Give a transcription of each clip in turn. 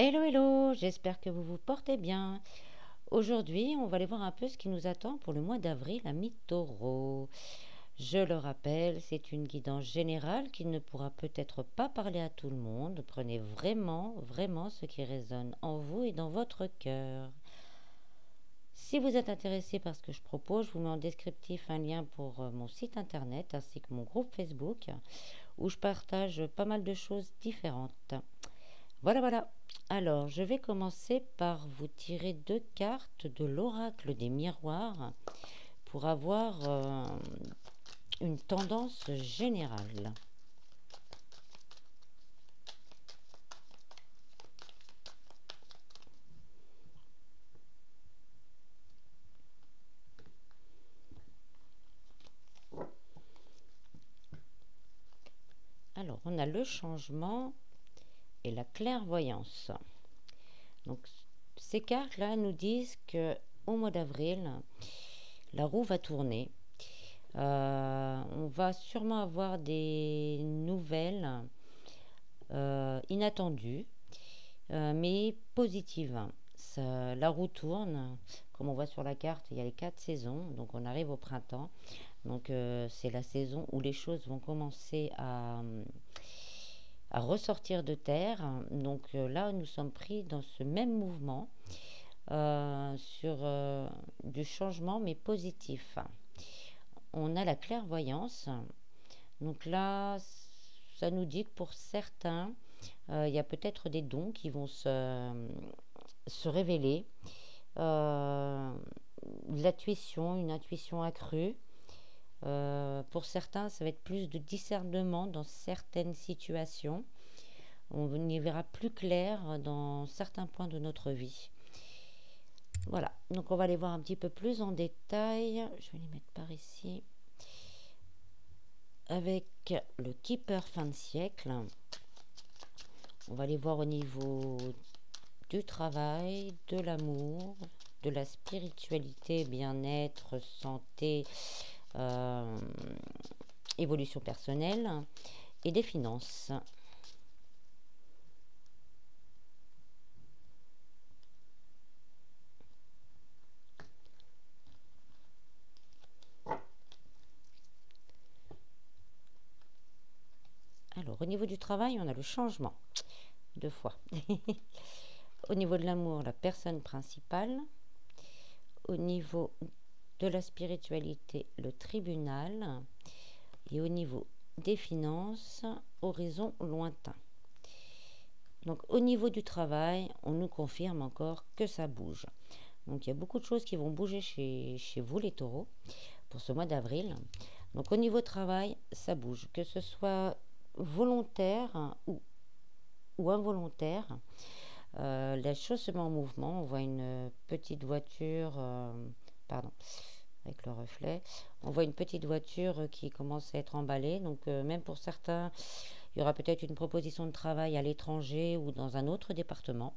Hello, hello, j'espère que vous vous portez bien. Aujourd'hui, on va aller voir un peu ce qui nous attend pour le mois d'avril à mi-taureau. Je le rappelle, c'est une guidance générale qui ne pourra peut-être pas parler à tout le monde. Prenez vraiment, vraiment ce qui résonne en vous et dans votre cœur. Si vous êtes intéressé par ce que je propose, je vous mets en descriptif un lien pour mon site internet ainsi que mon groupe Facebook où je partage pas mal de choses différentes. Voilà, voilà. Alors, je vais commencer par vous tirer deux cartes de l'oracle des miroirs pour avoir une tendance générale. Alors, on a le changement et la clairvoyance. Donc, ces cartes-là nous disent que au mois d'avril, la roue va tourner. On va sûrement avoir des nouvelles inattendues, mais positives. La roue tourne, comme on voit sur la carte, il y a les 4 saisons, donc on arrive au printemps. Donc c'est la saison où les choses vont commencer à ressortir de terre. Donc là, nous sommes pris dans ce même mouvement sur du changement, mais positif. On a la clairvoyance. Donc là, ça nous dit que pour certains, il y a peut-être des dons qui vont se révéler. L'intuition, une intuition accrue. Pour certains, ça va être plus de discernement dans certaines situations. On y verra plus clair dans certains points de notre vie. Voilà, donc on va aller voir un petit peu plus en détail. Je vais les mettre par ici. Avec le Keeper fin de siècle, on va aller voir au niveau du travail, de l'amour, de la spiritualité, bien-être, santé, évolution personnelle et des finances. Alors, au niveau du travail, on a le changement. 2 fois. Au niveau de l'amour, la personne principale. Au niveau de la spiritualité, le tribunal. Et au niveau des finances, horizon lointain. Donc au niveau du travail, on nous confirme encore que ça bouge. Donc il y a beaucoup de choses qui vont bouger chez vous les taureaux pour ce mois d'avril. Donc au niveau travail, ça bouge. Que ce soit volontaire ou involontaire, la chose se met en mouvement. On voit une petite voiture, pardon, avec le reflet. On voit une petite voiture qui commence à être emballée. Donc même pour certains, il y aura peut-être une proposition de travail à l'étranger ou dans un autre département.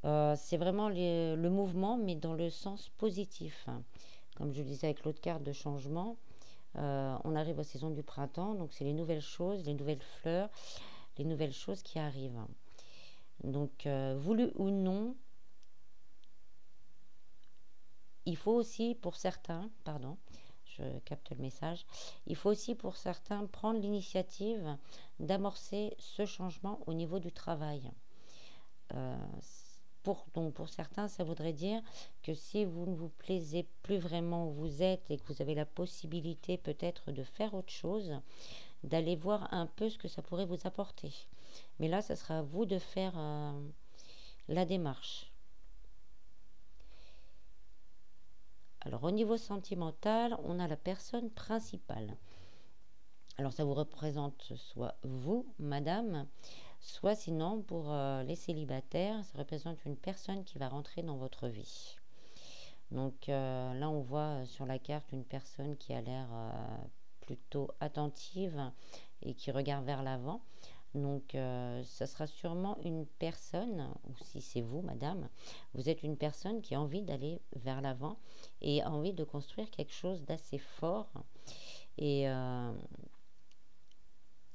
C'est vraiment le mouvement, mais dans le sens positif. Comme je le disais avec l'autre carte de changement, on arrive aux saisons du printemps, donc c'est les nouvelles choses, les nouvelles fleurs, les nouvelles choses qui arrivent. Donc, voulu ou non, il faut aussi pour certains, pardon, je capte le message, il faut aussi pour certains prendre l'initiative d'amorcer ce changement au niveau du travail. Euh, donc pour certains, ça voudrait dire que si vous ne vous plaisez plus vraiment où vous êtes et que vous avez la possibilité peut-être de faire autre chose, d'aller voir un peu ce que ça pourrait vous apporter. Mais là, ce sera à vous de faire la démarche. Alors au niveau sentimental, on a la personne principale. Alors ça vous représente soit vous, madame, soit sinon pour les célibataires, ça représente une personne qui va rentrer dans votre vie. Donc là on voit sur la carte une personne qui a l'air plutôt attentive et qui regarde vers l'avant. Donc ça sera sûrement une personne, ou si c'est vous madame, vous êtes une personne qui a envie d'aller vers l'avant et a envie de construire quelque chose d'assez fort et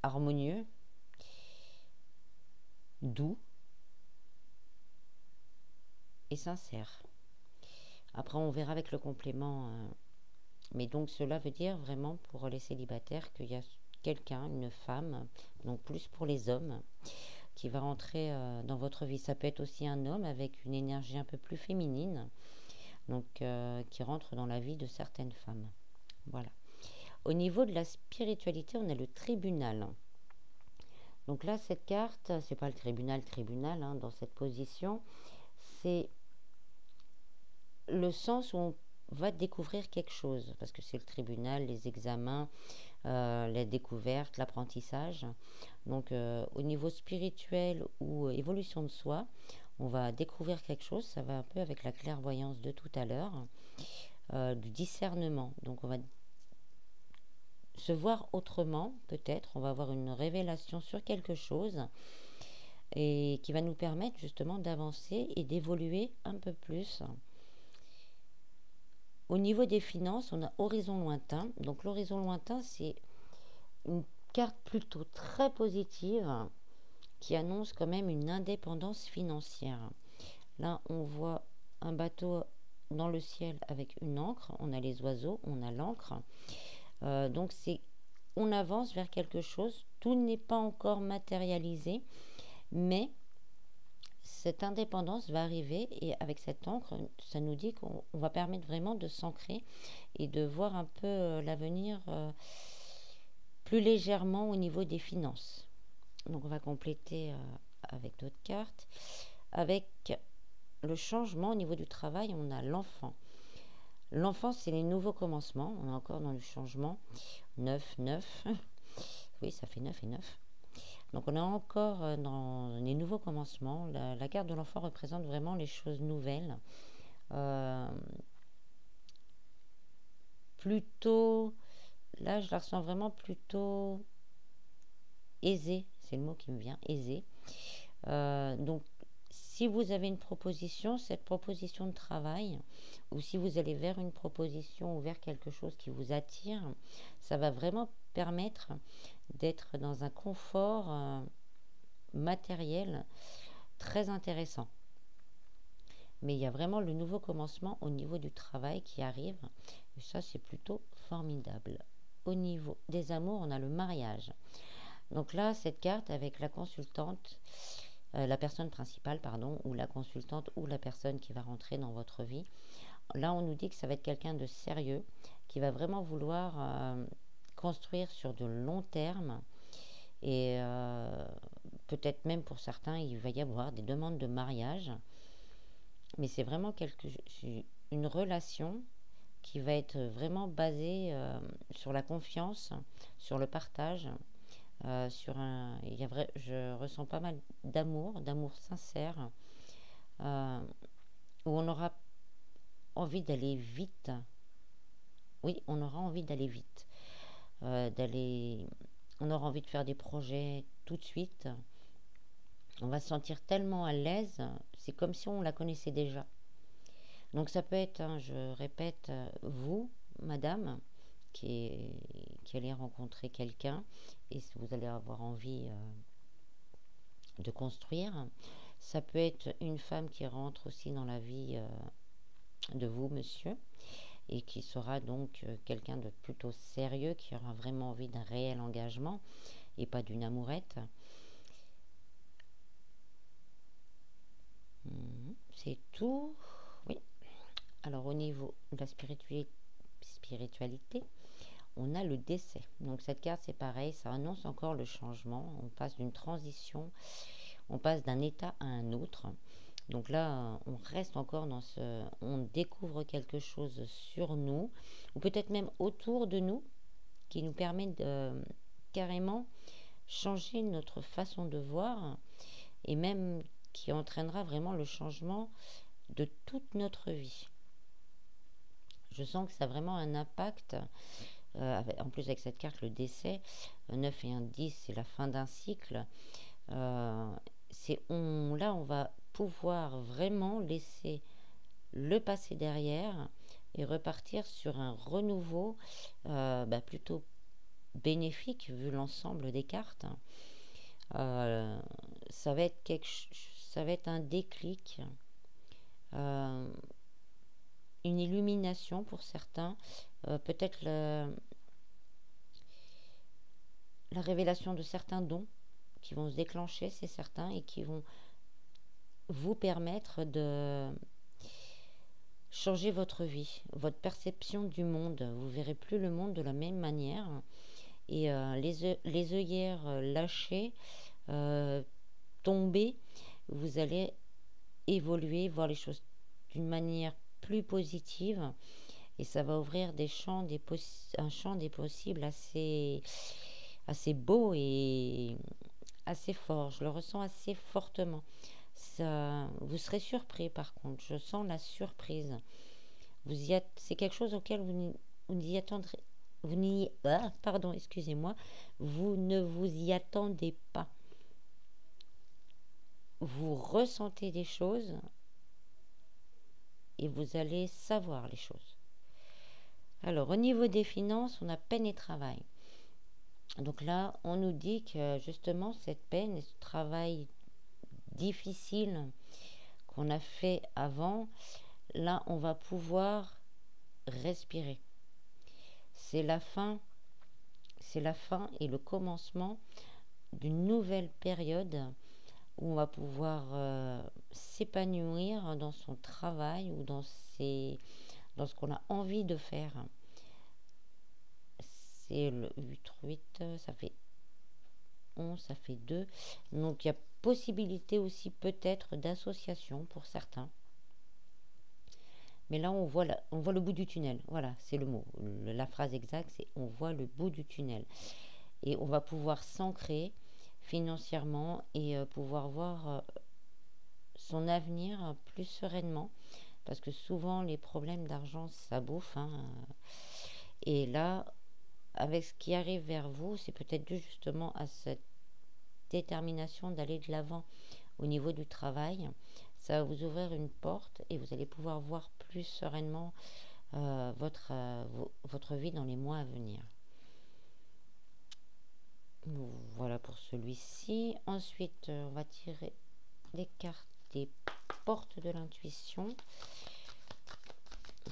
harmonieux, doux, et sincère. Après, on verra avec le complément. Mais donc, cela veut dire vraiment pour les célibataires qu'il y a quelqu'un, une femme, donc plus pour les hommes, qui va rentrer dans votre vie. Ça peut être aussi un homme avec une énergie un peu plus féminine, donc qui rentre dans la vie de certaines femmes. Voilà. Au niveau de la spiritualité, on a le tribunal. Donc là, cette carte, c'est pas le tribunal hein, dans cette position, c'est le sens où on va découvrir quelque chose, parce que c'est le tribunal, les examens, les découvertes, l'apprentissage. Donc au niveau spirituel ou évolution de soi, on va découvrir quelque chose, ça va un peu avec la clairvoyance de tout à l'heure, du discernement. Donc on va se voir autrement, peut-être, on va avoir une révélation sur quelque chose et qui va nous permettre justement d'avancer et d'évoluer un peu plus. Au niveau des finances, on a horizon lointain. Donc l'horizon lointain, c'est une carte plutôt très positive qui annonce quand même une indépendance financière. Là, on voit un bateau dans le ciel avec une ancre. On a les oiseaux, on a l'ancre. Donc on avance vers quelque chose. Tout n'est pas encore matérialisé, mais cette indépendance va arriver et avec cette encre, ça nous dit qu'on va permettre vraiment de s'ancrer et de voir un peu l'avenir plus légèrement au niveau des finances. Donc on va compléter avec d'autres cartes. Avec le changement au niveau du travail, on a l'enfant. L'enfant, c'est les nouveaux commencements. On est encore dans le changement. 9, 9. Oui, ça fait 9 et 9. Donc on est encore dans les nouveaux commencements. La carte de l'enfant représente vraiment les choses nouvelles. Plutôt, là je la ressens vraiment plutôt aisée. C'est le mot qui me vient, aisée. Donc si vous avez une proposition, cette proposition de travail, ou si vous allez vers une proposition ou vers quelque chose qui vous attire, ça va vraiment permettre d'être dans un confort matériel très intéressant. Mais il y a vraiment le nouveau commencement au niveau du travail qui arrive, et ça c'est plutôt formidable. Au niveau des amours, on a le mariage. Donc là, cette carte avec la consultante, la personne principale, pardon, ou la consultante ou la personne qui va rentrer dans votre vie, là on nous dit que ça va être quelqu'un de sérieux, qui va vraiment vouloir construire sur de long terme, et peut-être même pour certains il va y avoir des demandes de mariage, mais c'est vraiment une relation qui va être vraiment basée sur la confiance, sur le partage, je ressens pas mal d'amour sincère, où on aura envie d'aller vite. Oui, on aura envie d'aller vite, on aura envie de faire des projets tout de suite. On va se sentir tellement à l'aise, c'est comme si on la connaissait déjà. Donc ça peut être, hein, je répète, vous, madame, qui allez rencontrer quelqu'un et vous allez avoir envie de construire. Ça peut être une femme qui rentre aussi dans la vie de vous, monsieur, et qui sera donc quelqu'un de plutôt sérieux, qui aura vraiment envie d'un réel engagement et pas d'une amourette. C'est tout. Oui. Alors au niveau de la spiritualité, on a le décès. Donc cette carte, c'est pareil, ça annonce encore le changement. On passe d'une transition, on passe d'un état à un autre. Donc là, on reste encore on découvre quelque chose sur nous, ou peut-être même autour de nous, qui nous permet de carrément changer notre façon de voir, et même qui entraînera vraiment le changement de toute notre vie. Je sens que ça a vraiment un impact. En plus avec cette carte, le décès, 9 et 1, 10, c'est la fin d'un cycle. Là, on va pouvoir vraiment laisser le passé derrière et repartir sur un renouveau plutôt bénéfique vu l'ensemble des cartes. Ça va être un déclic. une illumination pour certains, peut-être la révélation de certains dons qui vont se déclencher, c'est certain, et qui vont vous permettre de changer votre vie, votre perception du monde. Vous verrez plus le monde de la même manière. Et les œillères lâchées, tomber, vous allez évoluer, voir les choses d'une manière plus positive, et ça va ouvrir un champ des possibles assez beau et assez fort. Je le ressens assez fortement. Ça, vous serez surpris par contre. Je sens la surprise. C'est quelque chose auquel vous n'y attendrez. Pardon, excusez-moi. Vous ne vous y attendez pas. Vous ressentez des choses et vous allez savoir les choses. Alors, au niveau des finances, on a peine et travail. Donc là, on nous dit que justement, cette peine et ce travail difficile qu'on a fait avant, là, on va pouvoir respirer. C'est la fin et le commencement d'une nouvelle période où on va pouvoir s'épanouir dans son travail ou dans ce qu'on a envie de faire. C'est le 8, ça fait 11, ça fait 2. Donc il y a possibilité aussi peut-être d'association pour certains. Mais là, on voit le bout du tunnel. Voilà, c'est le mot. La phrase exacte, c'est on voit le bout du tunnel. Et on va pouvoir s'ancrer financièrement et pouvoir voir son avenir plus sereinement. Parce que souvent, les problèmes d'argent, ça bouffe. Et là, avec ce qui arrive vers vous, c'est peut-être dû justement à cette détermination d'aller de l'avant au niveau du travail. Ça va vous ouvrir une porte et vous allez pouvoir voir plus sereinement votre vie dans les mois à venir. Voilà pour celui-ci. Ensuite, on va tirer les cartes des portes de l'intuition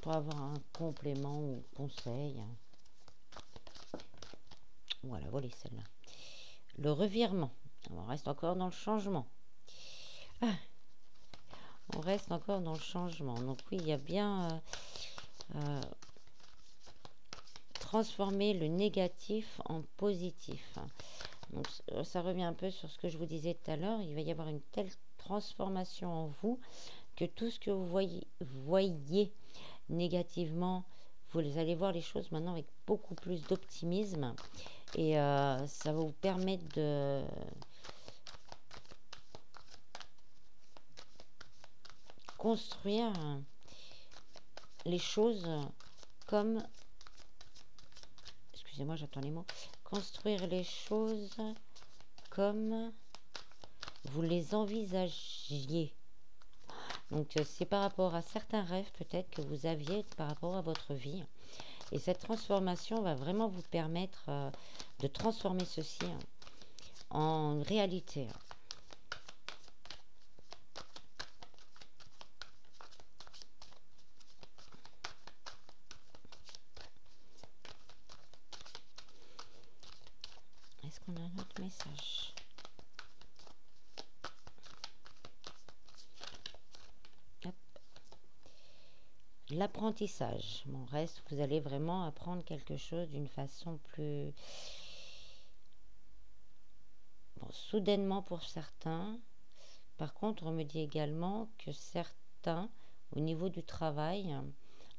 pour avoir un complément ou conseil. Voilà celle-là. Le revirement. On reste encore dans le changement. On reste encore dans le changement. Donc oui, il y a bien transformer le négatif en positif. Donc ça revient un peu sur ce que je vous disais tout à l'heure. Il va y avoir une telle transformation en vous que tout ce que vous voyez négativement, vous allez voir les choses maintenant avec beaucoup plus d'optimisme. Et ça va vous permettre de construire les choses comme... Excusez-moi, j'attends les mots. Construire les choses comme vous les envisagiez. Donc, c'est par rapport à certains rêves peut-être que vous aviez par rapport à votre vie. Et cette transformation va vraiment vous permettre de transformer ceci en réalité. Est-ce qu'on a un autre message ? L'apprentissage. Bon, reste, vous allez vraiment apprendre quelque chose d'une façon plus... soudainement pour certains. Par contre, on me dit également que certains, au niveau du travail,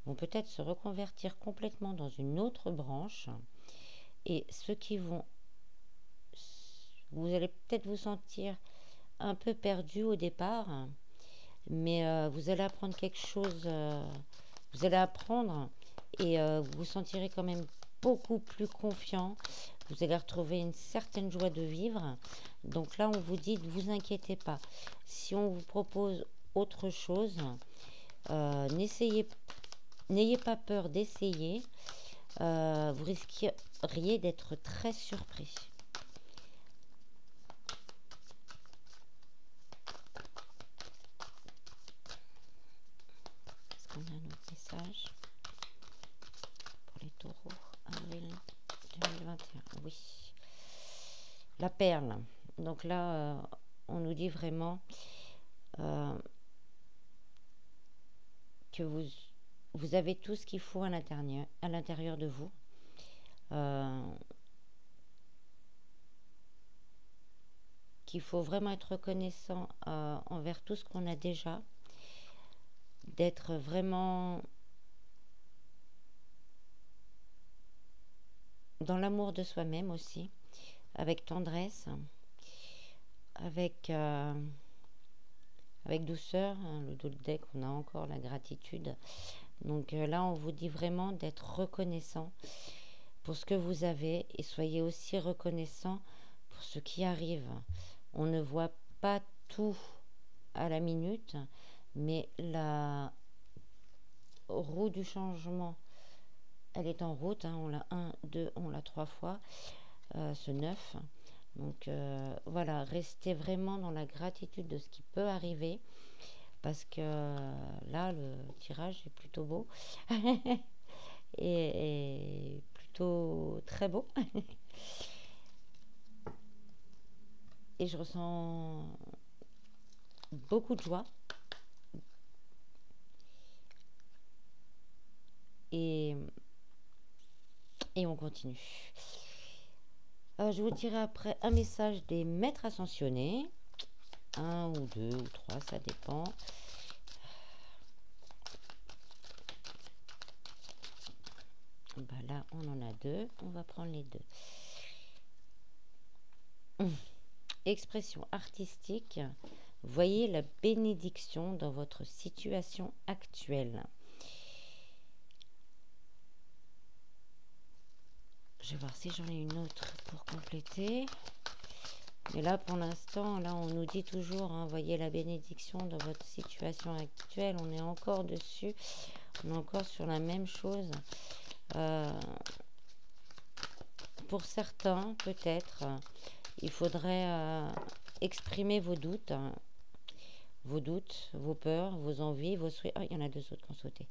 vont peut-être se reconvertir complètement dans une autre branche. Et ceux qui vont... Vous allez peut-être vous sentir un peu perdu au départ, mais vous allez apprendre quelque chose... vous allez apprendre et vous vous sentirez quand même beaucoup plus confiant. Vous allez retrouver une certaine joie de vivre. Donc là, on vous dit, ne vous inquiétez pas. Si on vous propose autre chose, n'ayez pas peur d'essayer. Vous risqueriez d'être très surpris. Taureau, avril 2021. Oui. La perle. Donc là, on nous dit vraiment que vous avez tout ce qu'il faut à l'intérieur de vous. Qu'il faut vraiment être reconnaissant envers tout ce qu'on a déjà, d'être vraiment dans l'amour de soi-même aussi, avec tendresse, avec douceur. Le dos de deck, on a encore la gratitude. Donc là, on vous dit vraiment d'être reconnaissant pour ce que vous avez et soyez aussi reconnaissant pour ce qui arrive. On ne voit pas tout à la minute, mais la roue du changement, elle est en route. On l'a 1, 2, on l'a 3 fois, ce 9. Donc voilà, restez vraiment dans la gratitude de ce qui peut arriver, parce que là, le tirage est plutôt beau et plutôt très beau. Et je ressens beaucoup de joie. Et on continue. Je vous dirai après un message des maîtres ascensionnés. 1 ou 2 ou 3, ça dépend. Bah là, on en a 2. On va prendre les 2. Expression artistique. Voyez la bénédiction dans votre situation actuelle. Je vais voir si j'en ai une autre pour compléter. Mais là, pour l'instant, là, on nous dit toujours, voyez la bénédiction dans votre situation actuelle. On est encore dessus. On est encore sur la même chose. Pour certains, peut-être, il faudrait exprimer vos doutes, vos peurs, vos envies, vos souhaits. Ah, il y en a 2 autres qui ont sauté.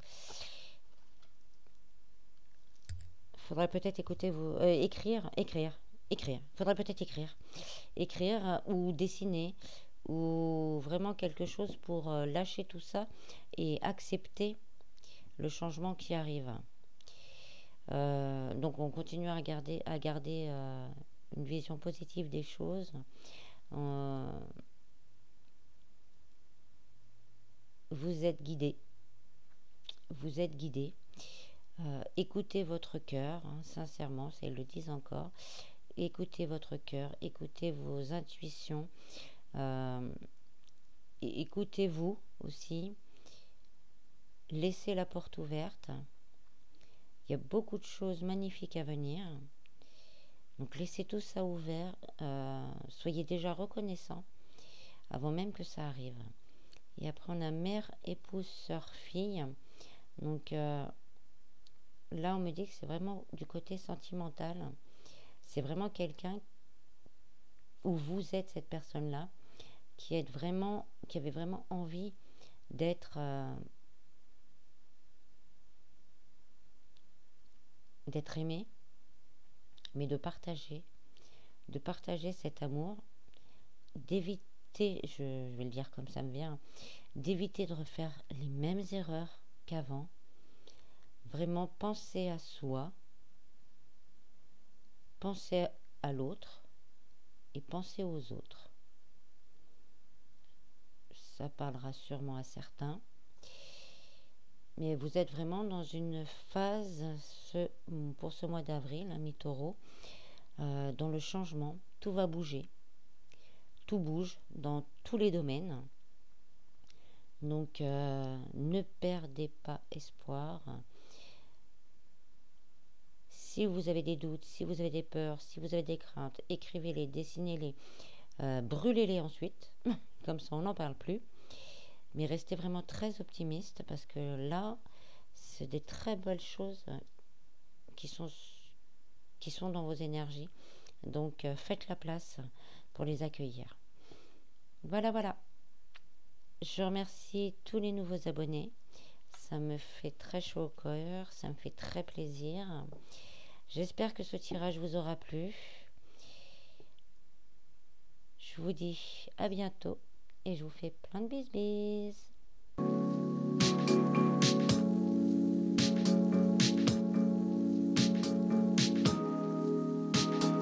Il faudrait peut-être écrire. Il faudrait peut-être écrire ou dessiner, ou vraiment quelque chose pour lâcher tout ça et accepter le changement qui arrive. Donc on continue à garder une vision positive des choses. Vous êtes guidé. Écoutez votre cœur, sincèrement, ça ils le disent encore. Écoutez votre cœur, écoutez vos intuitions, écoutez-vous aussi. Laissez la porte ouverte. Il y a beaucoup de choses magnifiques à venir. Donc laissez tout ça ouvert. Soyez déjà reconnaissant avant même que ça arrive. Et après on a mère, épouse, sœur, fille. Donc là on me dit que c'est vraiment du côté sentimental. C'est vraiment quelqu'un où vous êtes cette personne-là qui avait vraiment envie d'être aimé, mais de partager cet amour, d'éviter, je vais le dire comme ça me vient, d'éviter de refaire les mêmes erreurs qu'avant. Vraiment penser à soi, penser à l'autre et penser aux autres. Ça parlera sûrement à certains. Mais vous êtes vraiment dans une phase, pour ce mois d'avril, mi-taureau, dans le changement. Tout va bouger. Tout bouge dans tous les domaines. Donc, ne perdez pas espoir. Si vous avez des doutes, si vous avez des peurs, si vous avez des craintes, écrivez-les, dessinez-les, brûlez-les ensuite. Comme ça, on n'en parle plus. Mais restez vraiment très optimiste, parce que là, c'est des très belles choses qui sont dans vos énergies. Donc, faites la place pour les accueillir. Voilà. Je remercie tous les nouveaux abonnés. Ça me fait très chaud au cœur, ça me fait très plaisir. J'espère que ce tirage vous aura plu. Je vous dis à bientôt et je vous fais plein de bisous.